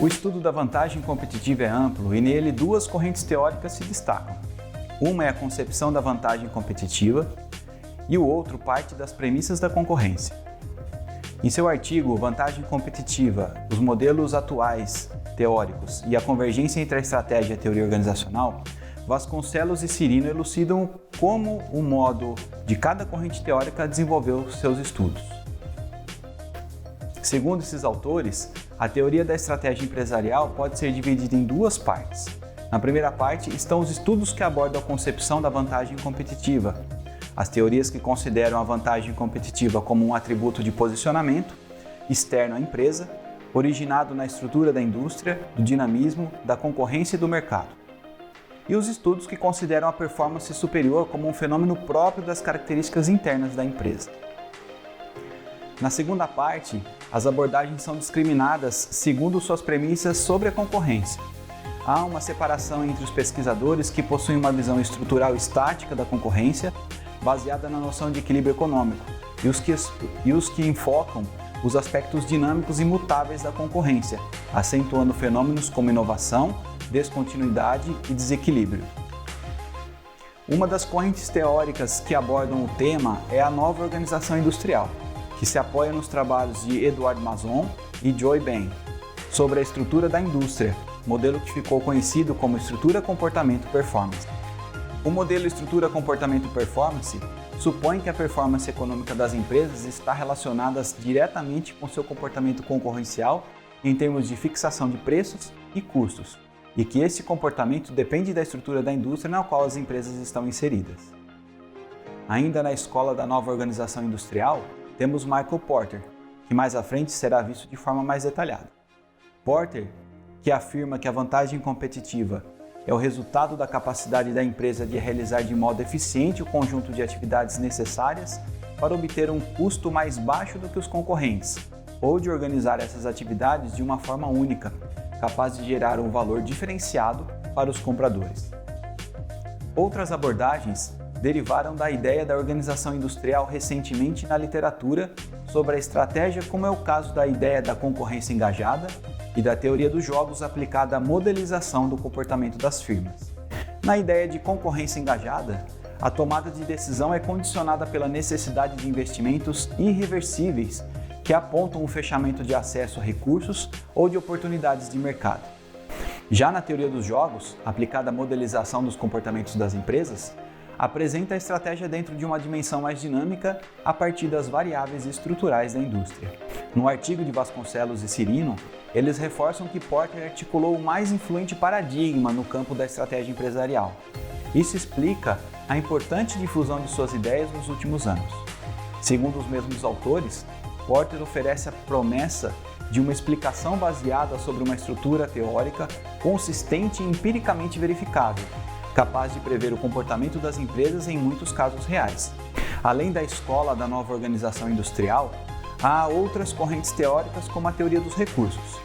O estudo da vantagem competitiva é amplo e nele duas correntes teóricas se destacam. Uma é a concepção da vantagem competitiva e o outro parte das premissas da concorrência. Em seu artigo Vantagem Competitiva, os modelos atuais teóricos e a convergência entre a estratégia e a teoria organizacional, Vasconcelos e Cirino elucidam como o modo de cada corrente teórica desenvolveu seus estudos. Segundo esses autores, a teoria da estratégia empresarial pode ser dividida em duas partes. Na primeira parte estão os estudos que abordam a concepção da vantagem competitiva, as teorias que consideram a vantagem competitiva como um atributo de posicionamento externo à empresa, originado na estrutura da indústria, do dinamismo, da concorrência e do mercado. E os estudos que consideram a performance superior como um fenômeno próprio das características internas da empresa. Na segunda parte, as abordagens são discriminadas segundo suas premissas sobre a concorrência. Há uma separação entre os pesquisadores que possuem uma visão estrutural estática da concorrência, baseada na noção de equilíbrio econômico, e os que enfocam os aspectos dinâmicos e mutáveis da concorrência, acentuando fenômenos como inovação, descontinuidade e desequilíbrio. Uma das correntes teóricas que abordam o tema é a nova organização industrial, que se apoia nos trabalhos de Edouard Masson e Joy Bain sobre a estrutura da indústria, modelo que ficou conhecido como estrutura comportamento performance. O modelo estrutura comportamento performance supõe que a performance econômica das empresas está relacionada diretamente com seu comportamento concorrencial em termos de fixação de preços e custos, e que esse comportamento depende da estrutura da indústria na qual as empresas estão inseridas. Ainda na escola da nova organização industrial, temos Michael Porter, que mais à frente será visto de forma mais detalhada. Porter, que afirma que a vantagem competitiva é o resultado da capacidade da empresa de realizar de modo eficiente o conjunto de atividades necessárias para obter um custo mais baixo do que os concorrentes, ou de organizar essas atividades de uma forma única, capaz de gerar um valor diferenciado para os compradores. Outras abordagens derivaram da ideia da organização industrial recentemente na literatura sobre a estratégia, como é o caso da ideia da concorrência engajada e da teoria dos jogos aplicada à modelização do comportamento das firmas. Na ideia de concorrência engajada, a tomada de decisão é condicionada pela necessidade de investimentos irreversíveis que apontam o fechamento de acesso a recursos ou de oportunidades de mercado. Já na teoria dos jogos, aplicada à modelização dos comportamentos das empresas, apresenta a estratégia dentro de uma dimensão mais dinâmica a partir das variáveis estruturais da indústria. No artigo de Vasconcelos e Cirino, eles reforçam que Porter articulou o mais influente paradigma no campo da estratégia empresarial. Isso explica a importante difusão de suas ideias nos últimos anos. Segundo os mesmos autores, Porter oferece a promessa de uma explicação baseada sobre uma estrutura teórica consistente e empiricamente verificável, capaz de prever o comportamento das empresas em muitos casos reais. Além da escola da nova organização industrial, há outras correntes teóricas como a teoria dos recursos.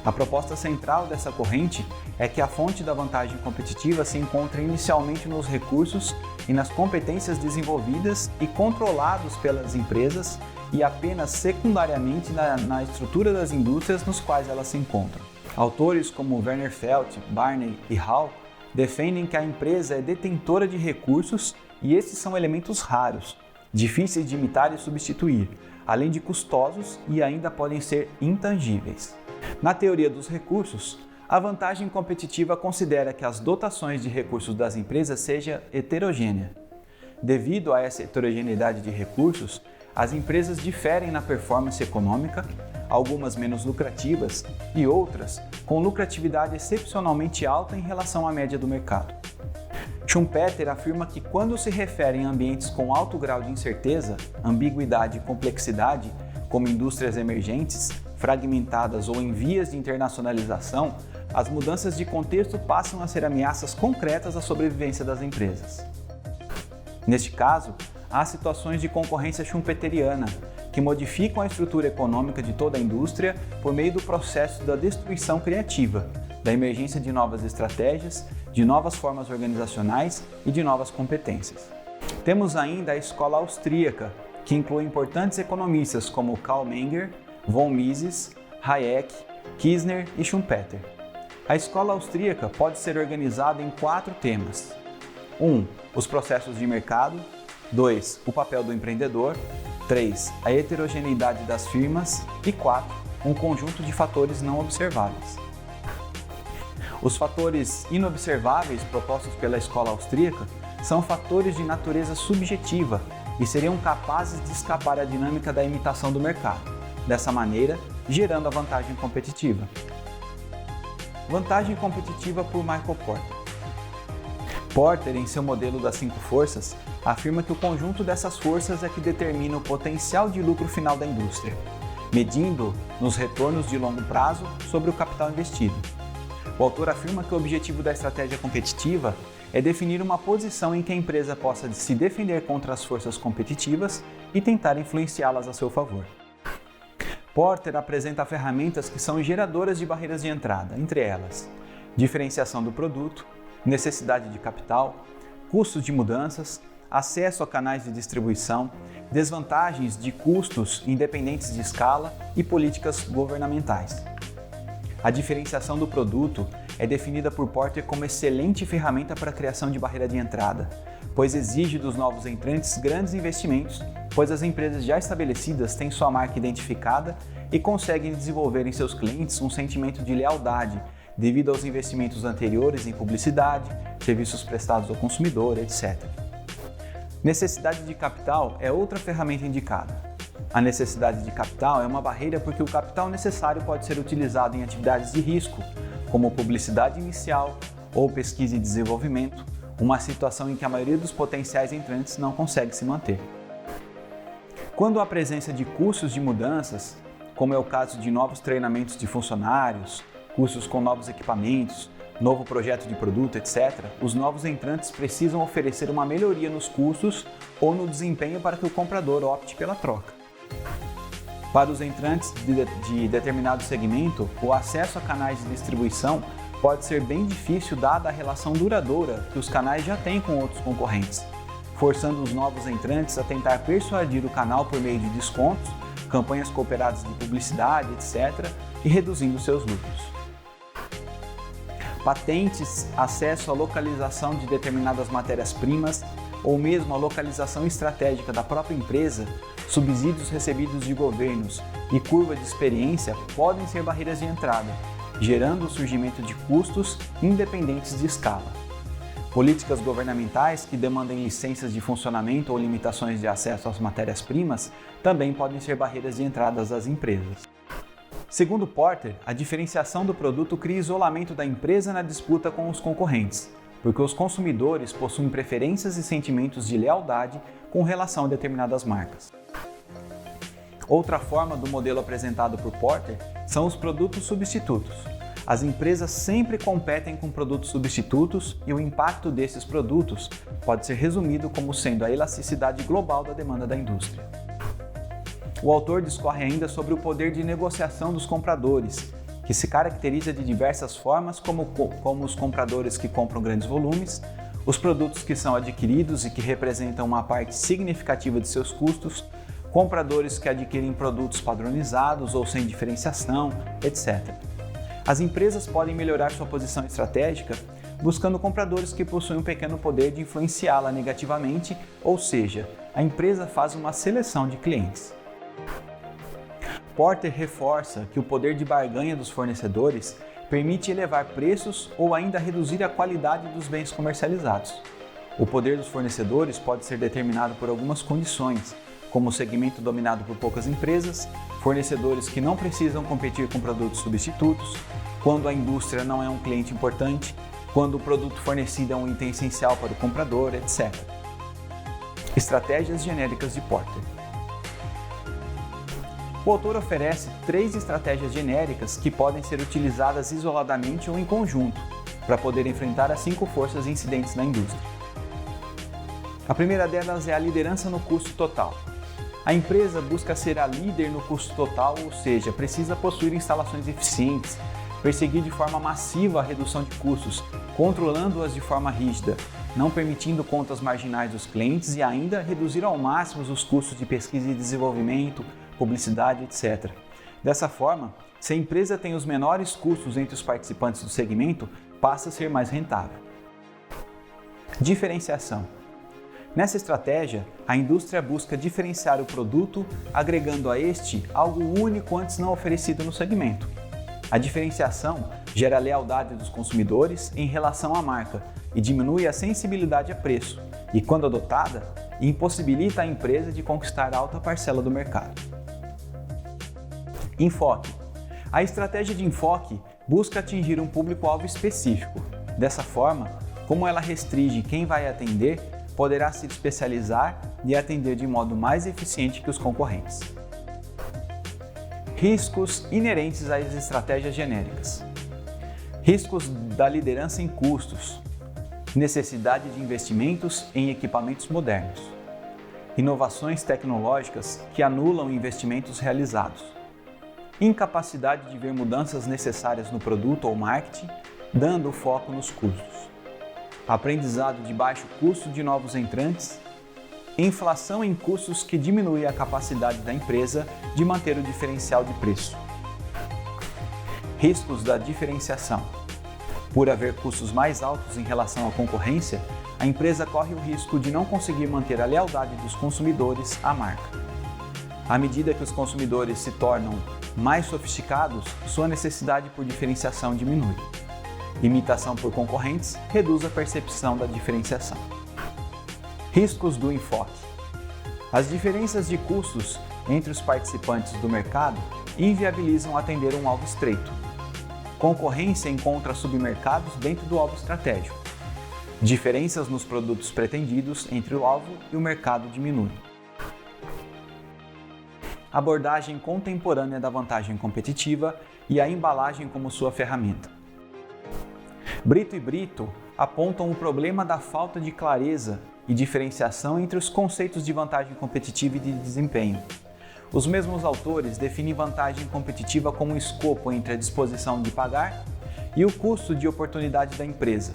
A proposta central dessa corrente é que a fonte da vantagem competitiva se encontra inicialmente nos recursos e nas competências desenvolvidas e controlados pelas empresas e apenas secundariamente na estrutura das indústrias nos quais elas se encontram. Autores como Werner Felt, Barney e Hall defendem que a empresa é detentora de recursos e esses são elementos raros, difíceis de imitar e substituir, além de custosos e ainda podem ser intangíveis. Na teoria dos recursos, a vantagem competitiva considera que as dotações de recursos das empresas seja heterogênea. Devido a essa heterogeneidade de recursos, as empresas diferem na performance econômica, algumas menos lucrativas e outras com lucratividade excepcionalmente alta em relação à média do mercado. Schumpeter afirma que quando se referem a ambientes com alto grau de incerteza, ambiguidade e complexidade, como indústrias emergentes, fragmentadas ou em vias de internacionalização, as mudanças de contexto passam a ser ameaças concretas à sobrevivência das empresas. Neste caso, há situações de concorrência schumpeteriana, que modificam a estrutura econômica de toda a indústria por meio do processo da destruição criativa, da emergência de novas estratégias, de novas formas organizacionais e de novas competências. Temos ainda a escola austríaca, que inclui importantes economistas como Karl Menger, von Mises, Hayek, Kirchner e Schumpeter. A escola austríaca pode ser organizada em 4 temas. 1. Os processos de mercado. 2. O papel do empreendedor. 3. A heterogeneidade das firmas. E 4. Um conjunto de fatores não observáveis. Os fatores inobserváveis propostos pela escola austríaca são fatores de natureza subjetiva e seriam capazes de escapar à dinâmica da imitação do mercado, dessa maneira, gerando a vantagem competitiva. Vantagem competitiva por Michael Porter. Porter, em seu modelo das 5 forças, afirma que o conjunto dessas forças é que determina o potencial de lucro final da indústria, medindo nos retornos de longo prazo sobre o capital investido. O autor afirma que o objetivo da estratégia competitiva é definir uma posição em que a empresa possa se defender contra as forças competitivas e tentar influenciá-las a seu favor. Porter apresenta ferramentas que são geradoras de barreiras de entrada, entre elas diferenciação do produto, necessidade de capital, custos de mudanças, acesso a canais de distribuição, desvantagens de custos independentes de escala e políticas governamentais. A diferenciação do produto é definida por Porter como excelente ferramenta para a criação de barreira de entrada, pois exige dos novos entrantes grandes investimentos, pois as empresas já estabelecidas têm sua marca identificada e conseguem desenvolver em seus clientes um sentimento de lealdade devido aos investimentos anteriores em publicidade, serviços prestados ao consumidor, etc. Necessidade de capital é outra ferramenta indicada. A necessidade de capital é uma barreira porque o capital necessário pode ser utilizado em atividades de risco, como publicidade inicial ou pesquisa e desenvolvimento, uma situação em que a maioria dos potenciais entrantes não consegue se manter. Quando há presença de custos de mudanças, como é o caso de novos treinamentos de funcionários, custos com novos equipamentos, novo projeto de produto, etc., os novos entrantes precisam oferecer uma melhoria nos custos ou no desempenho para que o comprador opte pela troca. Para os entrantes de determinado segmento, o acesso a canais de distribuição pode ser bem difícil dada a relação duradoura que os canais já têm com outros concorrentes, forçando os novos entrantes a tentar persuadir o canal por meio de descontos, campanhas cooperadas de publicidade, etc., e reduzindo seus lucros. Patentes, acesso à localização de determinadas matérias-primas ou mesmo a localização estratégica da própria empresa, subsídios recebidos de governos e curva de experiência podem ser barreiras de entrada, gerando o surgimento de custos independentes de escala. Políticas governamentais que demandem licenças de funcionamento ou limitações de acesso às matérias-primas também podem ser barreiras de entrada às empresas. Segundo Porter, a diferenciação do produto cria isolamento da empresa na disputa com os concorrentes, porque os consumidores possuem preferências e sentimentos de lealdade com relação a determinadas marcas. Outra forma do modelo apresentado por Porter são os produtos substitutos. As empresas sempre competem com produtos substitutos e o impacto desses produtos pode ser resumido como sendo a elasticidade global da demanda da indústria. O autor discorre ainda sobre o poder de negociação dos compradores, que se caracteriza de diversas formas, como os compradores que compram grandes volumes, os produtos que são adquiridos e que representam uma parte significativa de seus custos, compradores que adquirem produtos padronizados ou sem diferenciação, etc. As empresas podem melhorar sua posição estratégica buscando compradores que possuem um pequeno poder de influenciá-la negativamente, ou seja, a empresa faz uma seleção de clientes. Porter reforça que o poder de barganha dos fornecedores permite elevar preços ou ainda reduzir a qualidade dos bens comercializados. O poder dos fornecedores pode ser determinado por algumas condições, como o segmento dominado por poucas empresas, fornecedores que não precisam competir com produtos substitutos, quando a indústria não é um cliente importante, quando o produto fornecido é um item essencial para o comprador, etc. Estratégias genéricas de Porter. O autor oferece 3 estratégias genéricas que podem ser utilizadas isoladamente ou em conjunto, para poder enfrentar as 5 forças incidentes na indústria. A primeira delas é a liderança no custo total. A empresa busca ser a líder no custo total, ou seja, precisa possuir instalações eficientes, perseguir de forma massiva a redução de custos, controlando-as de forma rígida, não permitindo contas marginais dos clientes e ainda reduzir ao máximo os custos de pesquisa e desenvolvimento, publicidade, etc. Dessa forma, se a empresa tem os menores custos entre os participantes do segmento, passa a ser mais rentável. Diferenciação. Nessa estratégia, a indústria busca diferenciar o produto, agregando a este algo único antes não oferecido no segmento. A diferenciação gera lealdade dos consumidores em relação à marca e diminui a sensibilidade a preço, e, quando adotada, impossibilita a empresa de conquistar alta parcela do mercado. Enfoque. A estratégia de enfoque busca atingir um público-alvo específico. Dessa forma, como ela restringe quem vai atender, poderá se especializar e atender de modo mais eficiente que os concorrentes. Riscos inerentes às estratégias genéricas. Riscos da liderança em custos, necessidade de investimentos em equipamentos modernos, inovações tecnológicas que anulam investimentos realizados, incapacidade de ver mudanças necessárias no produto ou marketing, dando foco nos custos, aprendizado de baixo custo de novos entrantes, inflação em custos que diminui a capacidade da empresa de manter o diferencial de preço. Riscos da diferenciação. Por haver custos mais altos em relação à concorrência, a empresa corre o risco de não conseguir manter a lealdade dos consumidores à marca. À medida que os consumidores se tornam mais sofisticados, sua necessidade por diferenciação diminui. Imitação por concorrentes reduz a percepção da diferenciação. Riscos do enfoque. As diferenças de custos entre os participantes do mercado inviabilizam atender um alvo estreito. Concorrência encontra submercados dentro do alvo estratégico. Diferenças nos produtos pretendidos entre o alvo e o mercado diminuem. Abordagem contemporânea da vantagem competitiva e a embalagem como sua ferramenta. Brito e Brito apontam o problema da falta de clareza e diferenciação entre os conceitos de vantagem competitiva e de desempenho. Os mesmos autores definem vantagem competitiva como um escopo entre a disposição de pagar e o custo de oportunidade da empresa,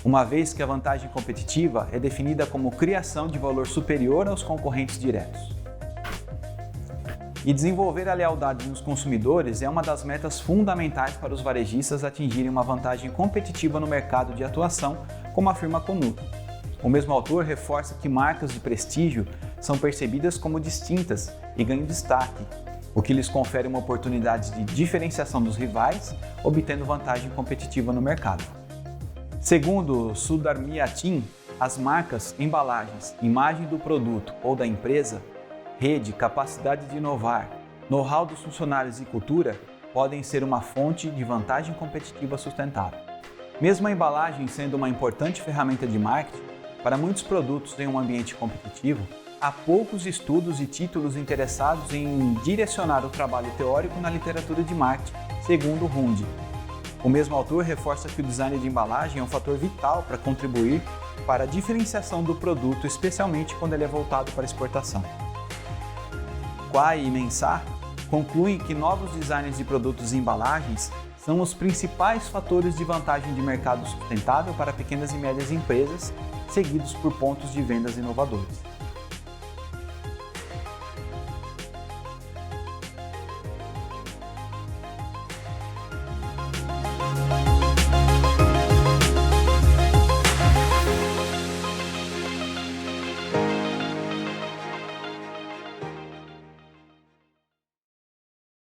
uma vez que a vantagem competitiva é definida como criação de valor superior aos concorrentes diretos. E desenvolver a lealdade nos consumidores é uma das metas fundamentais para os varejistas atingirem uma vantagem competitiva no mercado de atuação, como afirma a Conuto. O mesmo autor reforça que marcas de prestígio são percebidas como distintas e ganham destaque, o que lhes confere uma oportunidade de diferenciação dos rivais, obtendo vantagem competitiva no mercado. Segundo Sudharmiyatin, as marcas, embalagens, imagem do produto ou da empresa, rede, capacidade de inovar, know-how dos funcionários e cultura podem ser uma fonte de vantagem competitiva sustentável. Mesmo a embalagem sendo uma importante ferramenta de marketing, para muitos produtos em um ambiente competitivo, há poucos estudos e títulos interessados em direcionar o trabalho teórico na literatura de marketing, segundo Runde. O mesmo autor reforça que o design de embalagem é um fator vital para contribuir para a diferenciação do produto, especialmente quando ele é voltado para exportação. Quay e Mensah concluem que novos designs de produtos e embalagens são os principais fatores de vantagem de mercado sustentável para pequenas e médias empresas, seguidos por pontos de vendas inovadores.